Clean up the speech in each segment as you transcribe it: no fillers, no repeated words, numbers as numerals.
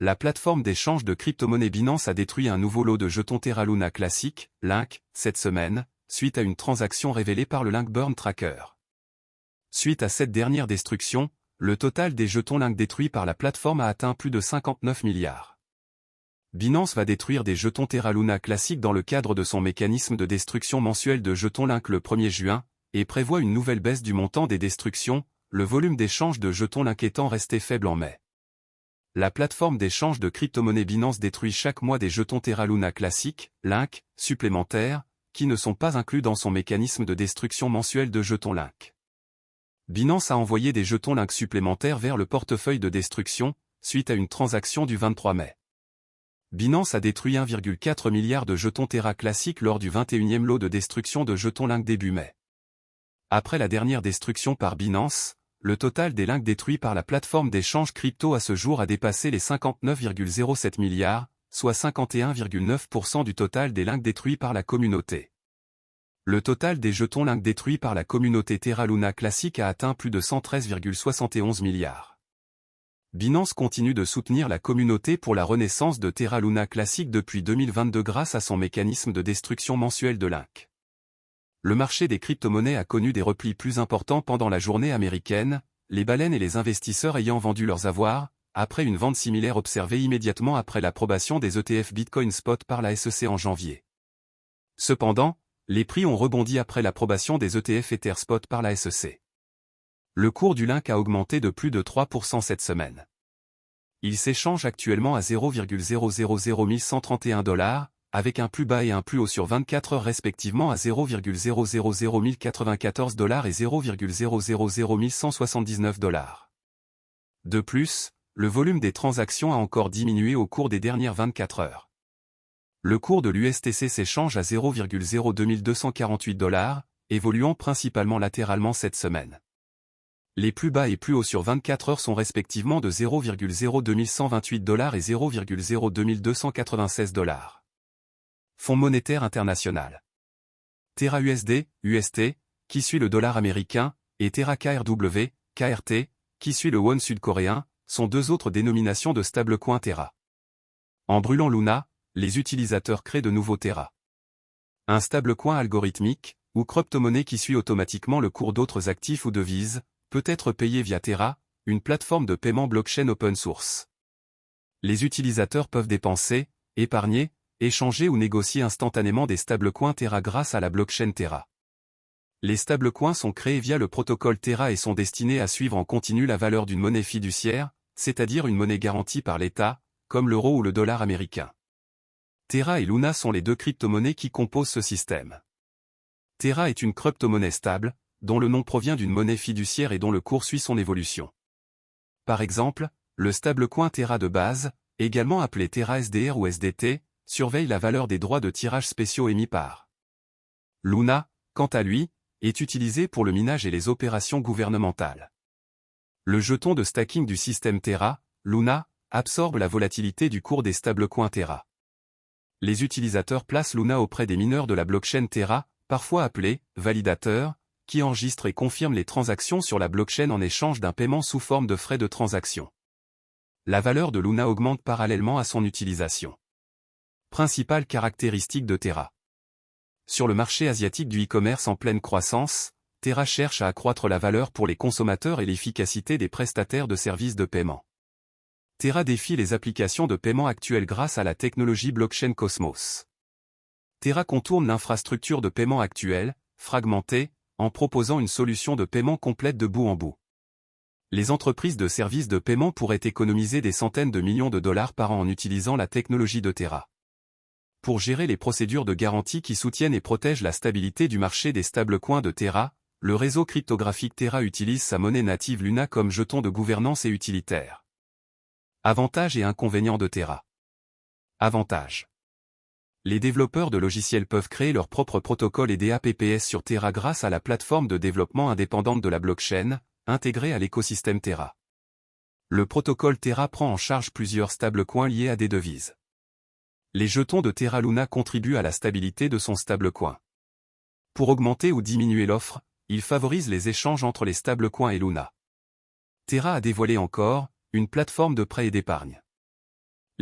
la plateforme d'échange de crypto-monnaies Binance a détruit un nouveau lot de jetons Terra Luna classique, Link, cette semaine, suite à une transaction révélée par le Link Burn Tracker. Suite à cette dernière destruction, le total des jetons Link détruits par la plateforme a atteint plus de 59 milliards. Binance va détruire des jetons Terra Luna classiques dans le cadre de son mécanisme de destruction mensuel de jetons Link le 1er juin, et prévoit une nouvelle baisse du montant des destructions, le volume d'échange de jetons Link étant resté faible en mai. La plateforme d'échange de crypto-monnaies Binance détruit chaque mois des jetons Terra Luna classiques, Link, supplémentaires, qui ne sont pas inclus dans son mécanisme de destruction mensuel de jetons Link. Binance a envoyé des jetons Link supplémentaires vers le portefeuille de destruction, suite à une transaction du 23 mai. Binance a détruit 1,4 milliard de jetons Terra classiques lors du 21e lot de destruction de jetons Link début mai. Après la dernière destruction par Binance, le total des Link détruits par la plateforme d'échange crypto à ce jour a dépassé les 59,07 milliards, soit 51,9% du total des Link détruits par la communauté. Le total des jetons Link détruits par la communauté Terra Luna classique a atteint plus de 113,71 milliards. Binance continue de soutenir la communauté pour la renaissance de Terra Luna classique depuis 2022 grâce à son mécanisme de destruction mensuel de Link. Le marché des crypto-monnaies a connu des replis plus importants pendant la journée américaine, les baleines et les investisseurs ayant vendu leurs avoirs, après une vente similaire observée immédiatement après l'approbation des ETF Bitcoin Spot par la SEC en janvier. Cependant, les prix ont rebondi après l'approbation des ETF Ether Spot par la SEC. Le cours du Link a augmenté de plus de 3% cette semaine. Il s'échange actuellement à 0,000131 $, avec un plus bas et un plus haut sur 24 heures respectivement à 0,000194 $ et 0,000179 $. De plus, le volume des transactions a encore diminué au cours des dernières 24 heures. Le cours de l'USTC s'échange à 0,02248 $, évoluant principalement latéralement cette semaine. Les plus bas et plus hauts sur 24 heures sont respectivement de 0,02128 $ et 0,02296 $. Fonds monétaire international. Terra USD, UST, qui suit le dollar américain, et Terra KRW, KRT, qui suit le won sud-coréen, sont deux autres dénominations de stablecoin Terra. En brûlant Luna, les utilisateurs créent de nouveaux Terra. Un stablecoin algorithmique, ou crypto-monnaie qui suit automatiquement le cours d'autres actifs ou devises, peut être payé via Terra, une plateforme de paiement blockchain open source. Les utilisateurs peuvent dépenser, épargner, échanger ou négocier instantanément des stablecoins Terra grâce à la blockchain Terra. Les stablecoins sont créés via le protocole Terra et sont destinés à suivre en continu la valeur d'une monnaie fiduciaire, c'est-à-dire une monnaie garantie par l'État, comme l'euro ou le dollar américain. Terra et Luna sont les deux crypto-monnaies qui composent ce système. Terra est une crypto-monnaie stable, dont le nom provient d'une monnaie fiduciaire et dont le cours suit son évolution. Par exemple, le stablecoin Terra de base, également appelé Terra SDR ou SDT, surveille la valeur des droits de tirage spéciaux émis par Luna, quant à lui, est utilisé pour le minage et les opérations gouvernementales. Le jeton de stacking du système Terra, Luna, absorbe la volatilité du cours des stablecoins Terra. Les utilisateurs placent Luna auprès des mineurs de la blockchain Terra, parfois appelés validateurs, qui enregistrent et confirment les transactions sur la blockchain en échange d'un paiement sous forme de frais de transaction. La valeur de Luna augmente parallèlement à son utilisation. Principale caractéristique de Terra. Sur le marché asiatique du e-commerce en pleine croissance, Terra cherche à accroître la valeur pour les consommateurs et l'efficacité des prestataires de services de paiement. Terra défie les applications de paiement actuelles grâce à la technologie blockchain Cosmos. Terra contourne l'infrastructure de paiement actuelle, fragmentée, en proposant une solution de paiement complète de bout en bout. Les entreprises de services de paiement pourraient économiser des centaines de millions de dollars par an en utilisant la technologie de Terra. Pour gérer les procédures de garantie qui soutiennent et protègent la stabilité du marché des stablecoins de Terra, le réseau cryptographique Terra utilise sa monnaie native Luna comme jeton de gouvernance et utilitaire. Avantages et inconvénients de Terra. Avantages. Les développeurs de logiciels peuvent créer leur propre protocole et DApps sur Terra grâce à la plateforme de développement indépendante de la blockchain, intégrée à l'écosystème Terra. Le protocole Terra prend en charge plusieurs stablecoins liés à des devises. Les jetons de Terra Luna contribuent à la stabilité de son stablecoin. Pour augmenter ou diminuer l'offre, il favorise les échanges entre les stablecoins et Luna. Terra a dévoilé encore une plateforme de prêt et d'épargne.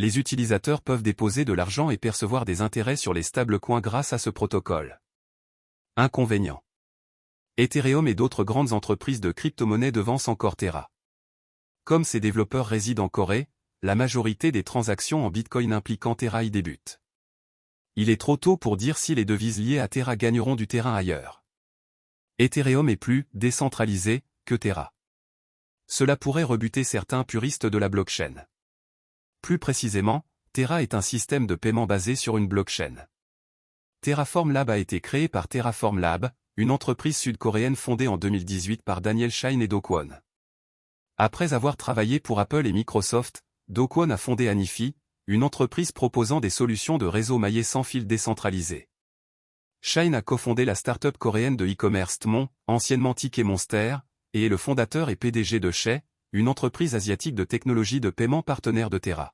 les utilisateurs peuvent déposer de l'argent et percevoir des intérêts sur les stablecoins grâce à ce protocole. Inconvénients. Ethereum et d'autres grandes entreprises de crypto-monnaies devancent encore Terra. Comme ces développeurs résident en Corée, la majorité des transactions en Bitcoin impliquant Terra y débutent. Il est trop tôt pour dire si les devises liées à Terra gagneront du terrain ailleurs. Ethereum est plus décentralisé que Terra. Cela pourrait rebuter certains puristes de la blockchain. Plus précisément, Terra est un système de paiement basé sur une blockchain. Terraform Lab a été créé par Terraform Lab, une entreprise sud-coréenne fondée en 2018 par Daniel Shine et Do Kwon. Après avoir travaillé pour Apple et Microsoft, Do Kwon a fondé Anifi, une entreprise proposant des solutions de réseau maillé sans fil décentralisé. Shine a cofondé la start-up coréenne de e-commerce Tmon, anciennement Ticket Monster, et est le fondateur et PDG de Shay, une entreprise asiatique de technologie de paiement partenaire de Terra.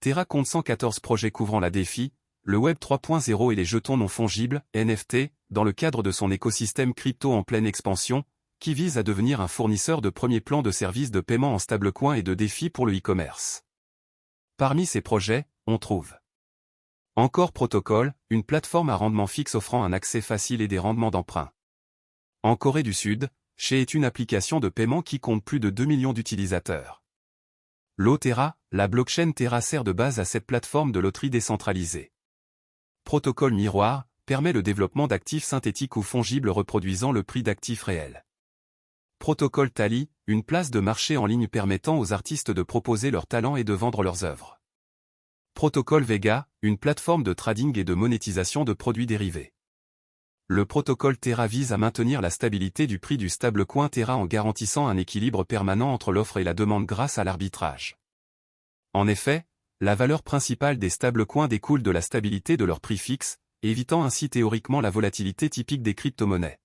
Terra compte 114 projets couvrant la DeFi, le Web 3.0 et les jetons non fongibles, NFT, dans le cadre de son écosystème crypto en pleine expansion, qui vise à devenir un fournisseur de premier plan de services de paiement en stablecoin et de défis pour le e-commerce. Parmi ces projets, on trouve Encore Protocol, une plateforme à rendement fixe offrant un accès facile et des rendements d'emprunt. En Corée du Sud, Shay est une application de paiement qui compte plus de 2 millions d'utilisateurs. Terra, la blockchain Terra sert de base à cette plateforme de loterie décentralisée. Protocole Miroir permet le développement d'actifs synthétiques ou fongibles reproduisant le prix d'actifs réels. Protocole Tally, une place de marché en ligne permettant aux artistes de proposer leurs talents et de vendre leurs œuvres. Protocole Vega, une plateforme de trading et de monétisation de produits dérivés. Le protocole Terra vise à maintenir la stabilité du prix du stablecoin Terra en garantissant un équilibre permanent entre l'offre et la demande grâce à l'arbitrage. En effet, la valeur principale des stablecoins découle de la stabilité de leur prix fixe, évitant ainsi théoriquement la volatilité typique des crypto-monnaies.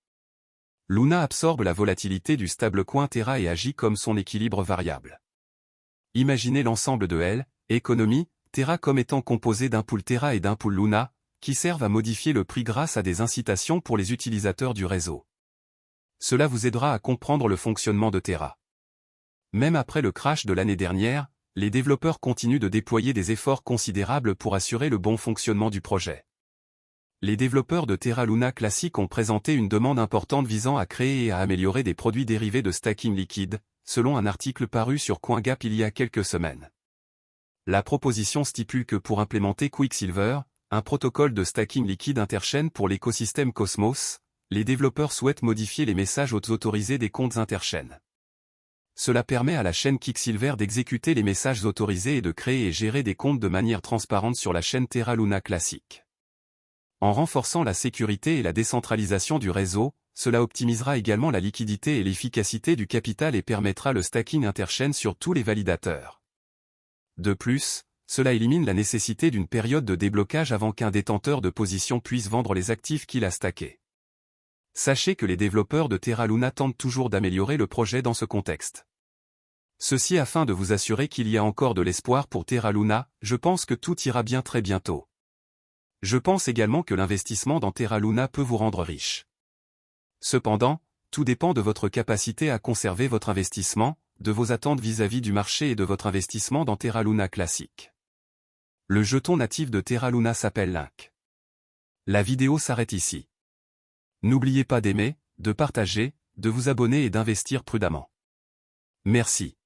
Luna absorbe la volatilité du stablecoin Terra et agit comme son équilibre variable. Imaginez l'ensemble de L, économie, Terra comme étant composé d'un pool Terra et d'un pool Luna, qui servent à modifier le prix grâce à des incitations pour les utilisateurs du réseau. Cela vous aidera à comprendre le fonctionnement de Terra. Même après le crash de l'année dernière, les développeurs continuent de déployer des efforts considérables pour assurer le bon fonctionnement du projet. Les développeurs de Terra Luna Classic ont présenté une demande importante visant à créer et à améliorer des produits dérivés de stacking liquide, selon un article paru sur CoinGap il y a quelques semaines. La proposition stipule que pour implémenter Quicksilver, un protocole de stacking liquide interchaîne pour l'écosystème Cosmos, les développeurs souhaitent modifier les messages autorisés des comptes interchaînes. Cela permet à la chaîne Quicksilver d'exécuter les messages autorisés et de créer et gérer des comptes de manière transparente sur la chaîne Terra Luna Classic. En renforçant la sécurité et la décentralisation du réseau, cela optimisera également la liquidité et l'efficacité du capital et permettra le stacking interchaîne sur tous les validateurs. De plus, cela élimine la nécessité d'une période de déblocage avant qu'un détenteur de position puisse vendre les actifs qu'il a stackés. Sachez que les développeurs de Terra Luna tentent toujours d'améliorer le projet dans ce contexte. Ceci afin de vous assurer qu'il y a encore de l'espoir pour Terra Luna, je pense que tout ira bien très bientôt. Je pense également que l'investissement dans Terra Luna peut vous rendre riche. Cependant, tout dépend de votre capacité à conserver votre investissement, de vos attentes vis-à-vis du marché et de votre investissement dans Terra Luna Classic. Le jeton natif de Terra Luna s'appelle Link. La vidéo s'arrête ici. N'oubliez pas d'aimer, de partager, de vous abonner et d'investir prudemment. Merci.